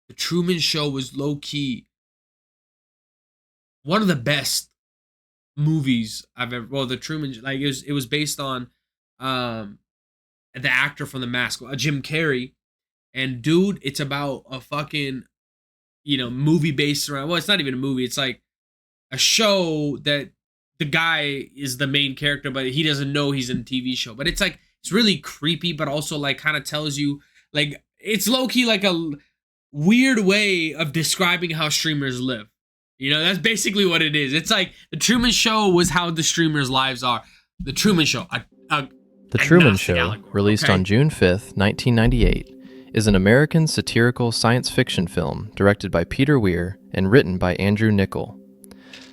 The Truman Show was low key one of the best movies I've ever. Well, the Truman, like it was based on um the actor from The Mask, Jim Carrey, and dude, it's about a fucking movie based around. Well, it's not even a movie. It's like a show that the guy is the main character, but he doesn't know he's in a TV show. But it's like it's really creepy, but also like kind of tells you like it's low key like a weird way of describing how streamers live. That's basically what it is. It's like the Truman Show was how the streamers' lives are. The Truman Show, The Truman Show, released on June 5th, 1998, is an American satirical science fiction film directed by Peter Weir and written by Andrew Niccol.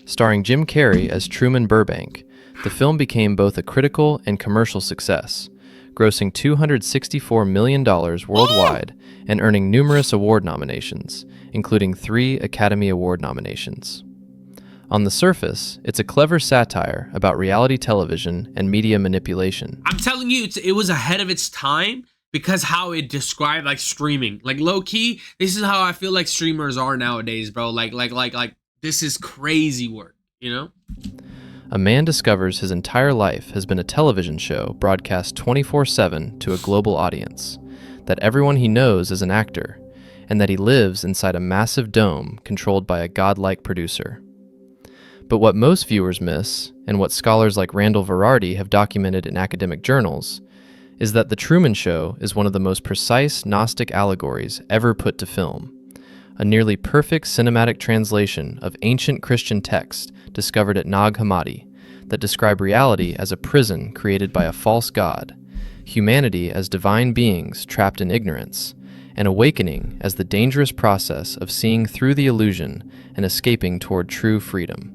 Starring Jim Carrey as Truman Burbank, the film became both a critical and commercial success, grossing $264 million worldwide and earning numerous award nominations, including 3 Academy Award nominations. On the surface, it's a clever satire about reality television and media manipulation. I'm telling you, it was ahead of its time because how it described like streaming. Like low key, this is how I feel like streamers are nowadays, bro. Like this is crazy work, A man discovers his entire life has been a television show broadcast 24/7 to a global audience, that everyone he knows is an actor, and that he lives inside a massive dome controlled by a godlike producer. But what most viewers miss, and what scholars like Randall Verardi have documented in academic journals, is that The Truman Show is one of the most precise Gnostic allegories ever put to film, a nearly perfect cinematic translation of ancient Christian texts discovered at Nag Hammadi that describe reality as a prison created by a false god, humanity as divine beings trapped in ignorance, and awakening as the dangerous process of seeing through the illusion and escaping toward true freedom.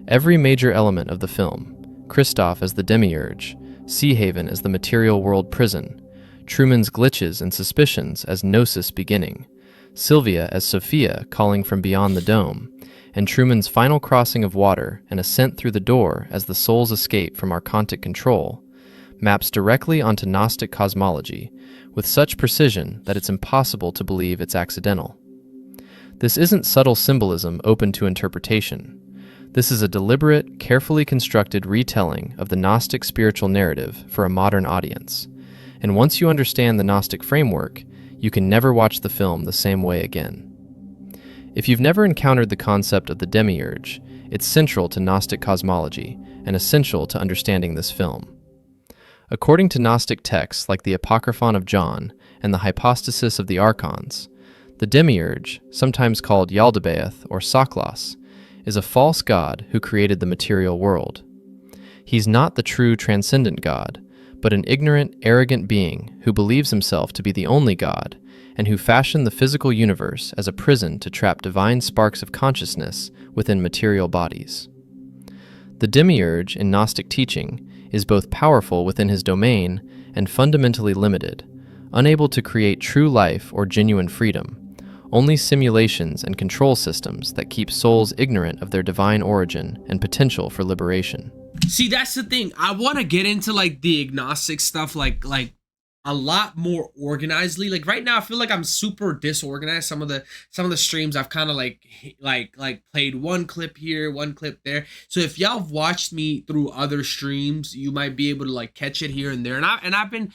Every major element of the film, Christoph as the demiurge, Seahaven as the material world prison, Truman's glitches and suspicions as Gnosis beginning, Sylvia as Sophia calling from beyond the dome, and Truman's final crossing of water and ascent through the door as the soul's escape from archontic control, maps directly onto Gnostic cosmology with such precision that it's impossible to believe it's accidental. This isn't subtle symbolism open to interpretation. This is a deliberate, carefully constructed retelling of the Gnostic spiritual narrative for a modern audience. And once you understand the Gnostic framework, you can never watch the film the same way again. If you've never encountered the concept of the demiurge, it's central to Gnostic cosmology and essential to understanding this film. According to Gnostic texts like the Apocryphon of John and the Hypostasis of the Archons, the demiurge, sometimes called Yaldabaoth or Saklos, is a false god who created the material world. He's not the true transcendent god, but an ignorant, arrogant being who believes himself to be the only god and who fashioned the physical universe as a prison to trap divine sparks of consciousness within material bodies. The demiurge in Gnostic teaching is both powerful within his domain and fundamentally limited, unable to create true life or genuine freedom, only simulations and control systems that keep souls ignorant of their divine origin and potential for liberation. See, that's the thing. I want to get into like the agnostic stuff like a lot more organizedly. Like right now I feel like I'm super disorganized. Some of the streams I've kind of like played one clip here, one clip there. So if y'all have watched me through other streams, you might be able to like catch it here and there. And I've been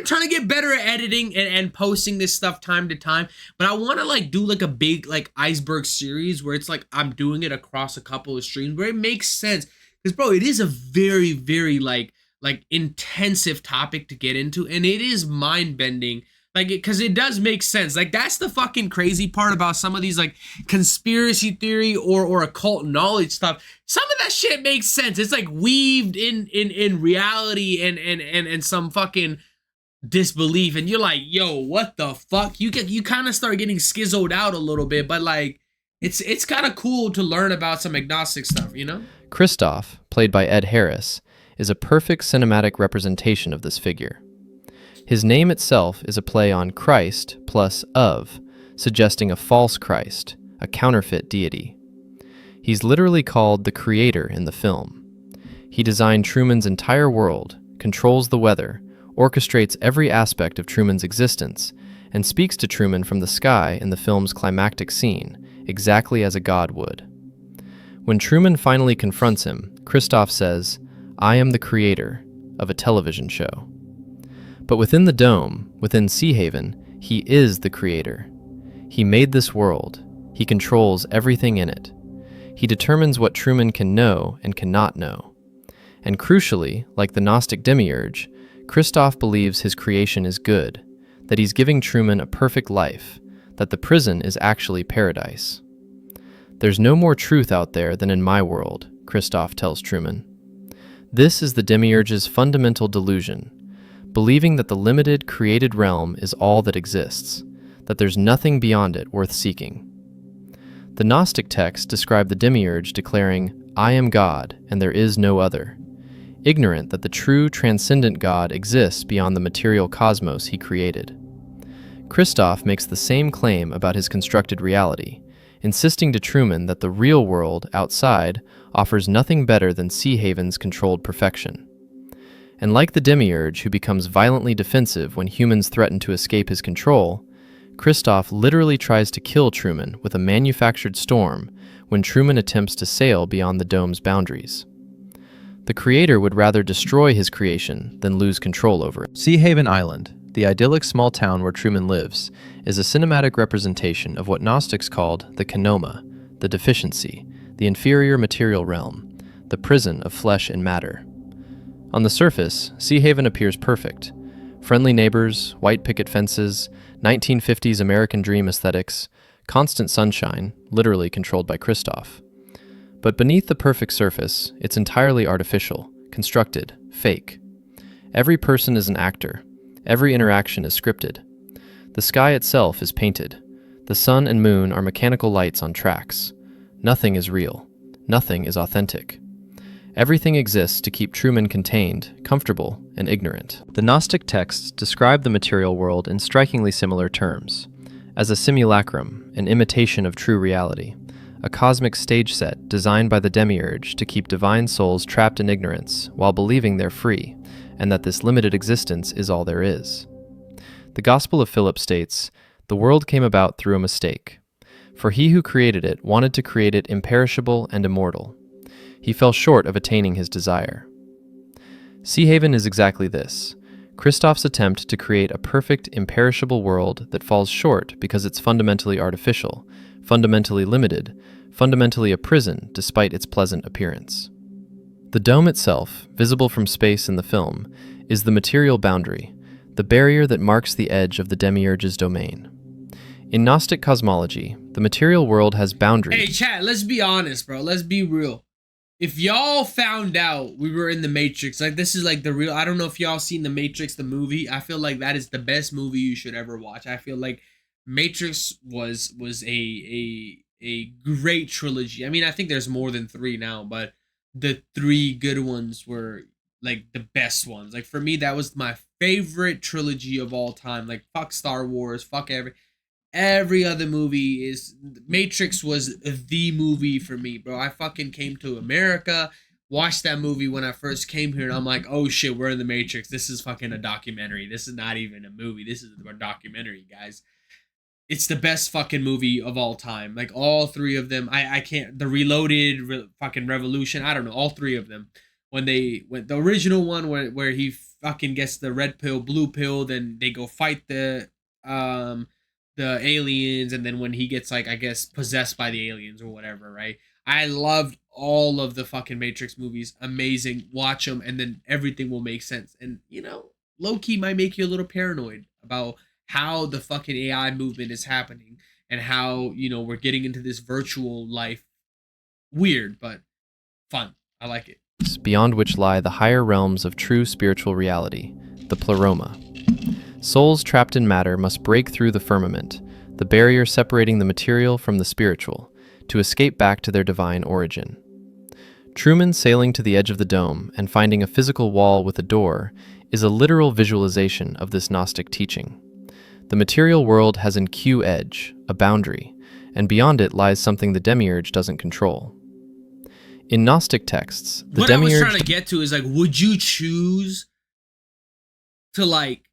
trying to get better at editing and posting this stuff time to time. But I want to like do like a big like iceberg series where it's like I'm doing it across a couple of streams where it makes sense. Because bro, it is a very, very like intensive topic to get into, and it is mind-bending, like because it does make sense. Like that's the fucking crazy part about some of these like conspiracy theory or occult knowledge stuff. Some of that shit makes sense. It's like weaved in reality and some fucking disbelief, and you're like, yo, what the fuck? You kind of start getting schizoed out a little bit, but like it's kind of cool to learn about some agnostic stuff, Christoph, played by Ed Harris, is a perfect cinematic representation of this figure. His name itself is a play on Christ plus of, suggesting a false Christ, a counterfeit deity. He's literally called the creator in the film. He designed Truman's entire world, controls the weather, orchestrates every aspect of Truman's existence, and speaks to Truman from the sky in the film's climactic scene, exactly as a god would. When Truman finally confronts him, Christof says, "I am the creator of a television show." But within the dome, within Sea Haven, he is the creator. He made this world. He controls everything in it. He determines what Truman can know and cannot know. And crucially, like the Gnostic demiurge, Christof believes his creation is good, that he's giving Truman a perfect life, that the prison is actually paradise. "There's no more truth out there than in my world," Christof tells Truman. This is the demiurge's fundamental delusion, believing that the limited, created realm is all that exists, that there's nothing beyond it worth seeking. The Gnostic texts describe the demiurge declaring, "I am God, and there is no other," ignorant that the true, transcendent God exists beyond the material cosmos he created. Christof makes the same claim about his constructed reality, insisting to Truman that the real world, outside, offers nothing better than Sea Haven's controlled perfection. And like the demiurge who becomes violently defensive when humans threaten to escape his control, Christof literally tries to kill Truman with a manufactured storm when Truman attempts to sail beyond the dome's boundaries. The creator would rather destroy his creation than lose control over it. Sea Haven Island, the idyllic small town where Truman lives, is a cinematic representation of what Gnostics called the kenoma, the deficiency, the inferior material realm, the prison of flesh and matter. On the surface, Sea Haven appears perfect. Friendly neighbors, white picket fences, 1950s American dream aesthetics, constant sunshine, literally controlled by Christof. But beneath the perfect surface, it's entirely artificial, constructed, fake. Every person is an actor. Every interaction is scripted. The sky itself is painted. The sun and moon are mechanical lights on tracks. Nothing is real. Nothing is authentic. Everything exists to keep Truman contained, comfortable, and ignorant. The Gnostic texts describe the material world in strikingly similar terms, as a simulacrum, an imitation of true reality, a cosmic stage set designed by the demiurge to keep divine souls trapped in ignorance while believing they're free, and that this limited existence is all there is. The Gospel of Philip states, "The world came about through a mistake, for he who created it wanted to create it imperishable and immortal. He fell short of attaining his desire." Sea Haven is exactly this, Christof's attempt to create a perfect, imperishable world that falls short because it's fundamentally artificial, fundamentally limited, fundamentally a prison despite its pleasant appearance. The dome itself, visible from space in the film, is the material boundary, the barrier that marks the edge of the demiurge's domain. In Gnostic cosmology, the material world has boundaries. Hey, chat, let's be honest, bro. Let's be real. If y'all found out we were in the Matrix, like this is like the real, I don't know if y'all seen the Matrix, the movie. I feel like that is the best movie you should ever watch. I feel like Matrix was a great trilogy. I mean, I think there's more than 3 now, but the 3 good ones were like the best ones. Like for me, that was my favorite trilogy of all time. Like fuck Star Wars, fuck every other movie is Matrix was the movie for me, bro. I fucking came to America, watched that movie when I first came here, and I'm like, oh shit, we're in the Matrix. This is fucking a documentary. This is not even a movie. This is a documentary, guys. It's the best fucking movie of all time. Like all 3 of them. I can't. The Reloaded, fucking Revolution. I don't know. All 3 of them. When they went the original one where he fucking gets the red pill, blue pill, then they go fight the aliens, and then when he gets like I guess possessed by the aliens or whatever, right? I loved all of the fucking Matrix movies. Amazing. Watch them, and then everything will make sense. And you know, low key might make you a little paranoid about how the fucking AI movement is happening and how, you know, we're getting into this virtual life. Weird, but fun. I like it. Beyond which lie the higher realms of true spiritual reality, the pleroma. Souls trapped in matter must break through the firmament, the barrier separating the material from the spiritual, to escape back to their divine origin. Truman sailing to the edge of the dome and finding a physical wall with a door is a literal visualization of this Gnostic teaching. The material world has an Q edge, a boundary, and beyond it lies something the demiurge doesn't control. In Gnostic texts, the what demiurge... I was trying to get to is like, would you choose to like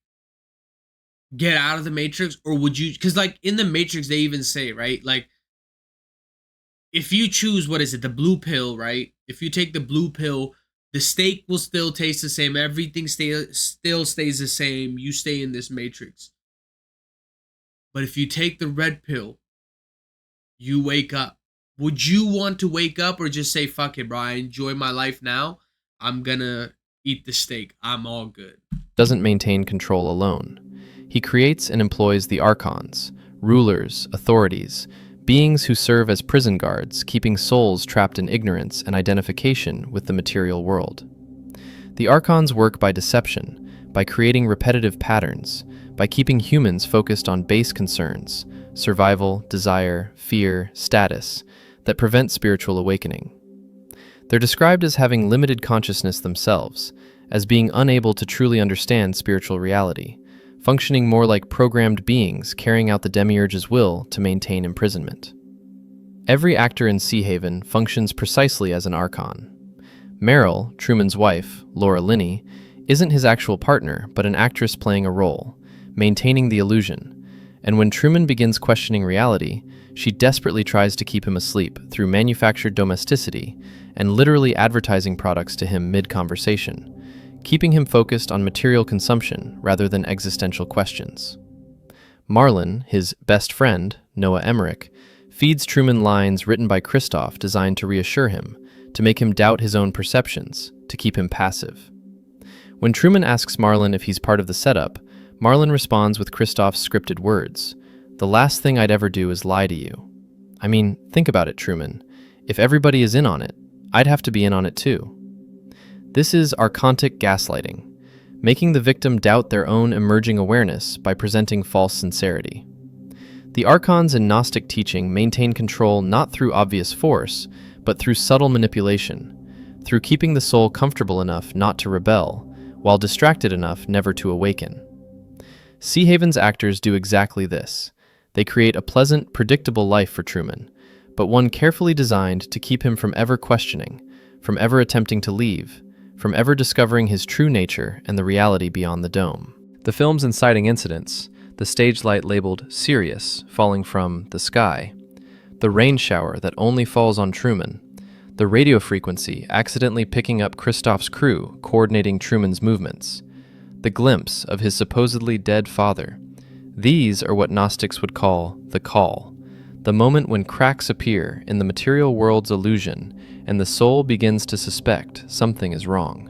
get out of the Matrix, or would you? Because like in the Matrix, they even say, right, like if you choose, what is it, the blue pill, right? If you take the blue pill, the steak will still taste the same. Everything still stays the same. You stay in this Matrix. But if you take the red pill, you wake up. Would you want to wake up or just say, fuck it, bro, I enjoy my life now. I'm gonna eat the steak. I'm all good. Doesn't maintain control alone. He creates and employs the archons, rulers, authorities, beings who serve as prison guards, keeping souls trapped in ignorance and identification with the material world. The archons work by deception, by creating repetitive patterns, by keeping humans focused on base concerns, survival, desire, fear, status, that prevent spiritual awakening. They're described as having limited consciousness themselves, as being unable to truly understand spiritual reality, functioning more like programmed beings carrying out the demiurge's will to maintain imprisonment. Every actor in Sea Haven functions precisely as an archon. Meryl, Truman's wife, Laura Linney, isn't his actual partner, but an actress playing a role, maintaining the illusion, and when Truman begins questioning reality, she desperately tries to keep him asleep through manufactured domesticity and literally advertising products to him mid-conversation, keeping him focused on material consumption rather than existential questions. Marlin, his best friend, Noah Emmerich, feeds Truman lines written by Christoph designed to reassure him, to make him doubt his own perceptions, to keep him passive. When Truman asks Marlin if he's part of the setup, Marlin responds with Christoph's scripted words, "The last thing I'd ever do is lie to you." I mean, think about it, Truman. If everybody is in on it, I'd have to be in on it too. This is archontic gaslighting, making the victim doubt their own emerging awareness by presenting false sincerity. The archons in Gnostic teaching maintain control not through obvious force, but through subtle manipulation, through keeping the soul comfortable enough not to rebel, while distracted enough never to awaken. Sea Haven's actors do exactly this. They create a pleasant, predictable life for Truman, but one carefully designed to keep him from ever questioning, from ever attempting to leave, from ever discovering his true nature and the reality beyond the dome. The film's inciting incidents, the stage light labeled Sirius falling from the sky, the rain shower that only falls on Truman, the radio frequency accidentally picking up Christoph's crew coordinating Truman's movements, the glimpse of his supposedly dead father. These are what Gnostics would call the call, the moment when cracks appear in the material world's illusion and the soul begins to suspect something is wrong.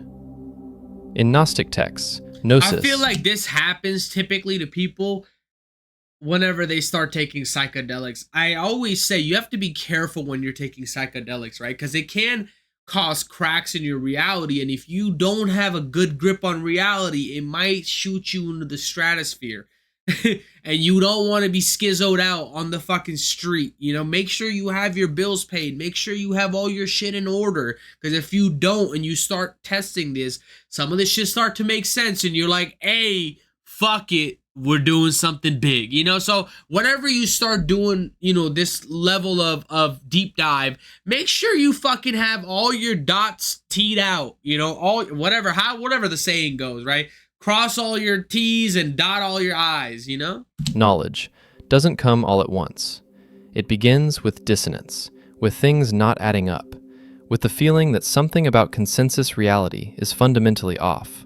In Gnostic texts, Gnosis... I feel like this happens typically to people whenever they start taking psychedelics. I always say you have to be careful when you're taking psychedelics, right? Because it can cause cracks in your reality, and if you don't have a good grip on reality, it might shoot you into the stratosphere. And you don't want to be schizoed out on the fucking street. You know, make sure you have your bills paid. Make sure you have all your shit in order. Because if you don't and you start testing this, some of this shit start to make sense. And you're like, hey, fuck it. We're doing something big. You know, so whenever you start doing, you know, this level of deep dive, make sure you fucking have all your dots teed out. You know, all whatever the saying goes, right? Cross all your T's and dot all your I's, you know? Knowledge doesn't come all at once. It begins with dissonance, with things not adding up, with the feeling that something about consensus reality is fundamentally off.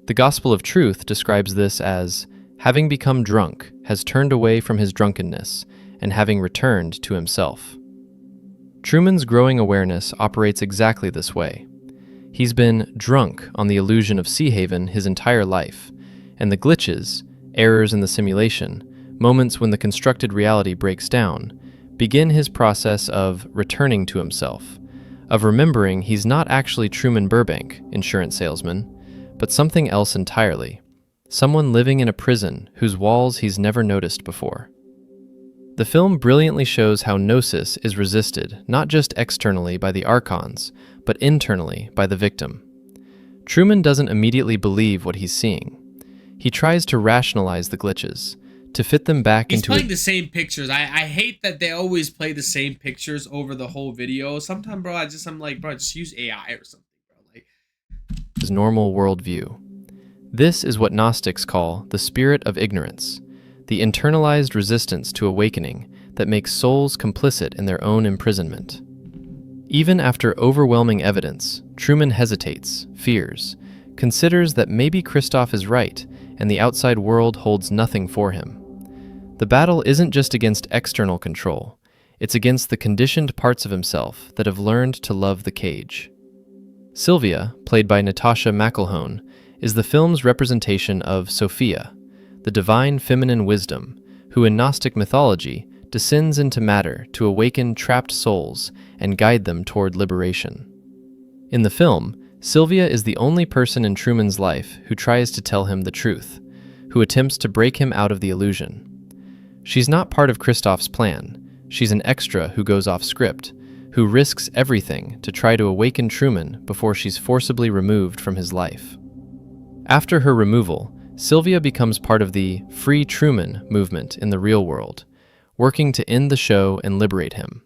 The Gospel of Truth describes this as, having become drunk, has turned away from his drunkenness, and having returned to himself. Truman's growing awareness operates exactly this way. He's been drunk on the illusion of Sea Haven his entire life, and the glitches, errors in the simulation, moments when the constructed reality breaks down, begin his process of returning to himself, of remembering he's not actually Truman Burbank, insurance salesman, but something else entirely, someone living in a prison whose walls he's never noticed before. The film brilliantly shows how gnosis is resisted not just externally by the archons, but internally by the victim. Truman doesn't immediately believe what he's seeing. He tries to rationalize the glitches, to fit them back He's into playing the same pictures. I hate that they always play the same pictures over the whole video. Sometimes, bro, I'm like, bro, just use AI or something, bro. Like, his normal worldview. This is what Gnostics call the spirit of ignorance, the internalized resistance to awakening that makes souls complicit in their own imprisonment. Even after overwhelming evidence, Truman hesitates, fears, considers that maybe Christof is right and the outside world holds nothing for him. The battle isn't just against external control, it's against the conditioned parts of himself that have learned to love the cage. Sylvia, played by Natasha McElhone, is the film's representation of Sophia, the divine feminine wisdom, who in Gnostic mythology descends into matter to awaken trapped souls and guide them toward liberation. In the film, Sylvia is the only person in Truman's life who tries to tell him the truth, who attempts to break him out of the illusion. She's not part of Christof's plan. She's an extra who goes off script, who risks everything to try to awaken Truman before she's forcibly removed from his life. After her removal, Sylvia becomes part of the Free Truman movement in the real world, working to end the show and liberate him.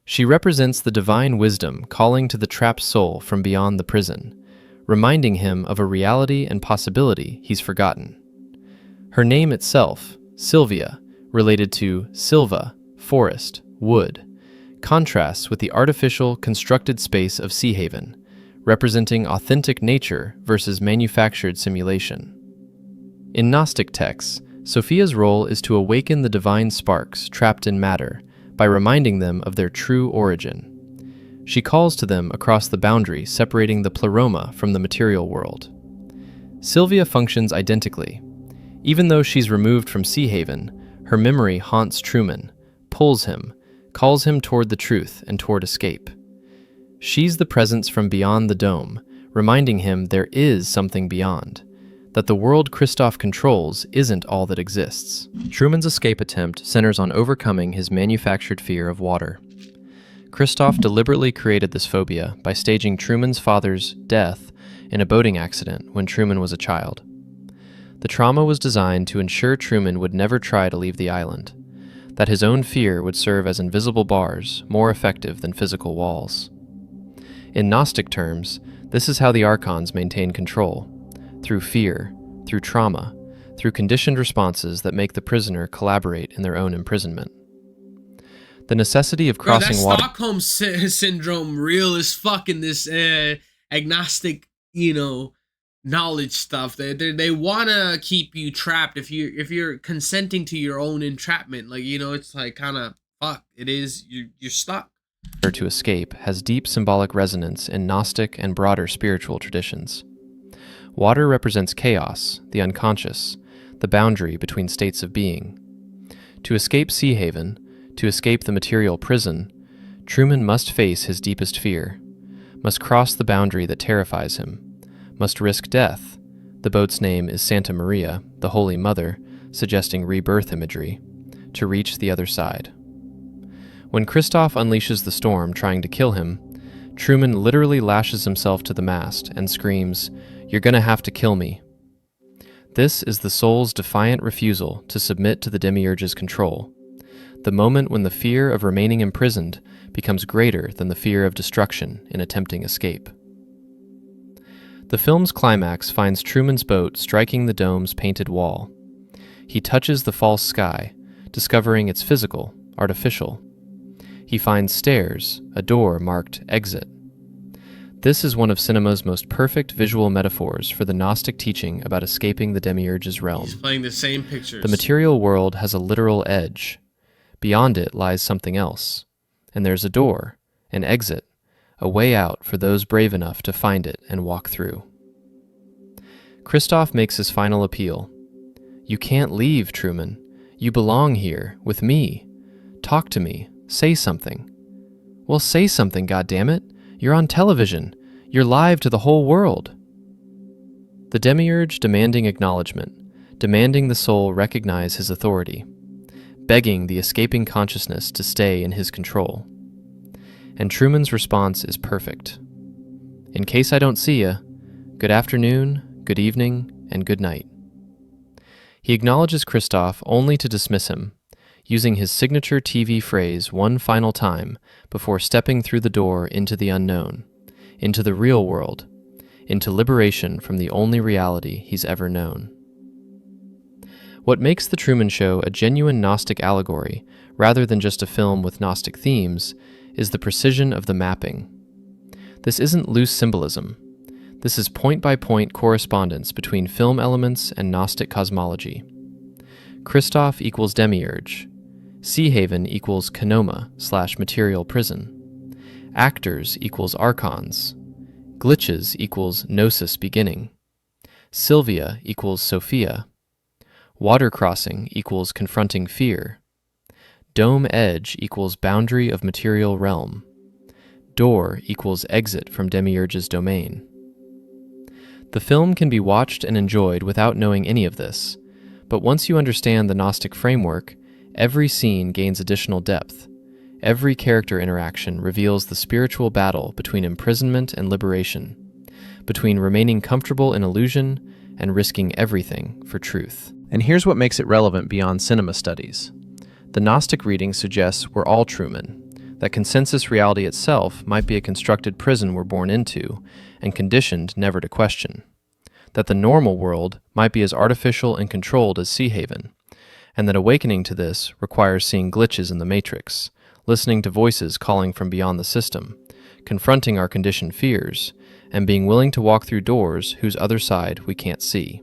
She represents the divine wisdom calling to the trapped soul from beyond the prison, reminding him of a reality and possibility he's forgotten. Her name itself, Sylvia, related to Silva, forest, wood, contrasts with the artificial, constructed space of Sea Haven, representing authentic nature versus manufactured simulation. In Gnostic texts, Sophia's role is to awaken the divine sparks trapped in matter by reminding them of their true origin. She calls to them across the boundary separating the pleroma from the material world. Sylvia functions identically. Even though she's removed from Sea Haven, her memory haunts Truman, pulls him, calls him toward the truth and toward escape. She's the presence from beyond the dome, reminding him there is something beyond, that the world Christof controls isn't all that exists. Truman's escape attempt centers on overcoming his manufactured fear of water. Christof deliberately created this phobia by staging Truman's father's death in a boating accident when Truman was a child. The trauma was designed to ensure Truman would never try to leave the island, that his own fear would serve as invisible bars, more effective than physical walls. In Gnostic terms, this is how the Archons maintain control, through fear, through trauma, through conditioned responses that make the prisoner collaborate in their own imprisonment. The necessity of crossing water... Stockholm syndrome real as fuck in this agnostic, knowledge stuff. They want to keep you trapped if you're consenting to your own entrapment. It's like kind of fuck. It is, you're stuck. To escape has deep symbolic resonance in Gnostic and broader spiritual traditions. Water represents chaos, the unconscious, the boundary between states of being. To escape Sea Haven, to escape the material prison, Truman must face his deepest fear, must cross the boundary that terrifies him, must risk death. The boat's name is Santa Maria, the Holy Mother, suggesting rebirth imagery, to reach the other side. When Christof unleashes the storm trying to kill him, Truman literally lashes himself to the mast and screams, "You're gonna have to kill me." This is the soul's defiant refusal to submit to the Demiurge's control, the moment when the fear of remaining imprisoned becomes greater than the fear of destruction in attempting escape. The film's climax finds Truman's boat striking the dome's painted wall. He touches the false sky, discovering it's physical, artificial. He finds stairs, a door marked exit. This is one of cinema's most perfect visual metaphors for the Gnostic teaching about escaping the Demiurge's realm. He's playing the same pictures. The material world has a literal edge. Beyond it lies something else. And there's a door, an exit, a way out for those brave enough to find it and walk through. Christof makes his final appeal. "You can't leave, Truman. You belong here, with me. Talk to me. Say something." "Well, say something, goddammit. You're on television. You're live to the whole world." The Demiurge demanding acknowledgement, demanding the soul recognize his authority, begging the escaping consciousness to stay in his control. And Truman's response is perfect. "In case I don't see ya, good afternoon, good evening, and good night." He acknowledges Christof only to dismiss him, using his signature TV phrase one final time before stepping through the door into the unknown, into the real world, into liberation from the only reality he's ever known. What makes The Truman Show a genuine Gnostic allegory, rather than just a film with Gnostic themes, is the precision of the mapping. This isn't loose symbolism. This is point-by-point correspondence between film elements and Gnostic cosmology. Christoph equals Demiurge. Sea Haven equals Kanoma/material prison. Actors equals archons. Glitches equals gnosis beginning. Sylvia equals Sophia. Water crossing equals confronting fear. Dome edge equals boundary of material realm. Door equals exit from Demiurge's domain. The film can be watched and enjoyed without knowing any of this, but once you understand the Gnostic framework, every scene gains additional depth. Every character interaction reveals the spiritual battle between imprisonment and liberation, between remaining comfortable in illusion and risking everything for truth. And here's what makes it relevant beyond cinema studies. The Gnostic reading suggests we're all Truman, that consensus reality itself might be a constructed prison we're born into and conditioned never to question, that the normal world might be as artificial and controlled as Sea Haven, and that awakening to this requires seeing glitches in the Matrix, listening to voices calling from beyond the system, confronting our conditioned fears, and being willing to walk through doors whose other side we can't see.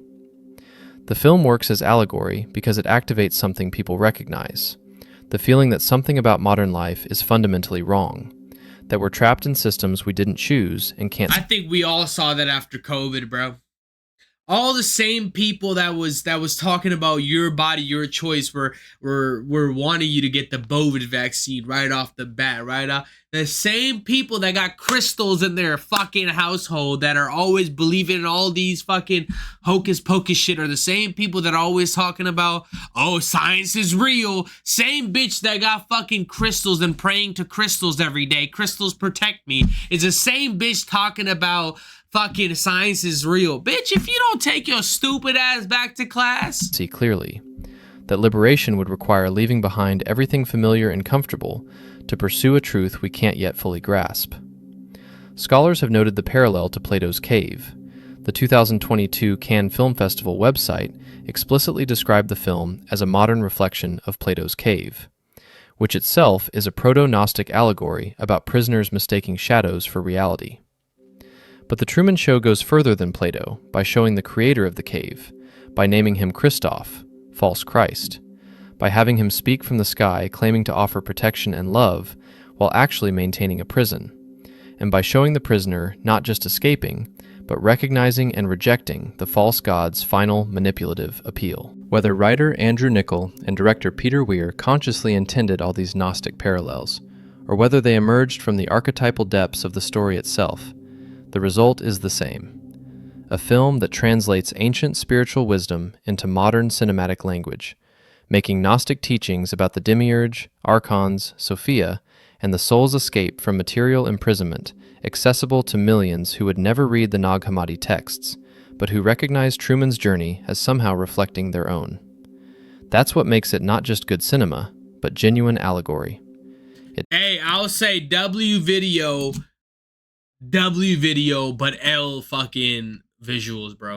The film works as allegory because it activates something people recognize, the feeling that something about modern life is fundamentally wrong, that we're trapped in systems we didn't choose and can't... I think we all saw that after COVID, bro. All the same people that was talking about your body, your choice, were wanting you to get the COVID vaccine right off the bat, right off. The same people that got crystals in their fucking household that are always believing in all these fucking hocus pocus shit are the same people that are always talking about, oh, science is real. Same bitch that got fucking crystals and praying to crystals every day. Crystals protect me. Is the same bitch talking about fucking science is real. Bitch, if you don't take your stupid ass back to class. See clearly that liberation would require leaving behind everything familiar and comfortable to pursue a truth we can't yet fully grasp. Scholars have noted the parallel to Plato's Cave. The 2022 Cannes Film Festival website explicitly described the film as a modern reflection of Plato's Cave, which itself is a proto-Gnostic allegory about prisoners mistaking shadows for reality. But The Truman Show goes further than Plato by showing the creator of the cave, by naming him Christoph, false Christ, by having him speak from the sky claiming to offer protection and love while actually maintaining a prison, and by showing the prisoner not just escaping, but recognizing and rejecting the false god's final manipulative appeal. Whether writer Andrew Niccol and director Peter Weir consciously intended all these Gnostic parallels, or whether they emerged from the archetypal depths of the story itself, the result is the same. A film that translates ancient spiritual wisdom into modern cinematic language, making Gnostic teachings about the demiurge, archons, Sophia, and the soul's escape from material imprisonment accessible to millions who would never read the Nag Hammadi texts, but who recognize Truman's journey as somehow reflecting their own. That's what makes it not just good cinema, but genuine allegory. Hey, I'll say W video, but L fucking visuals, bro.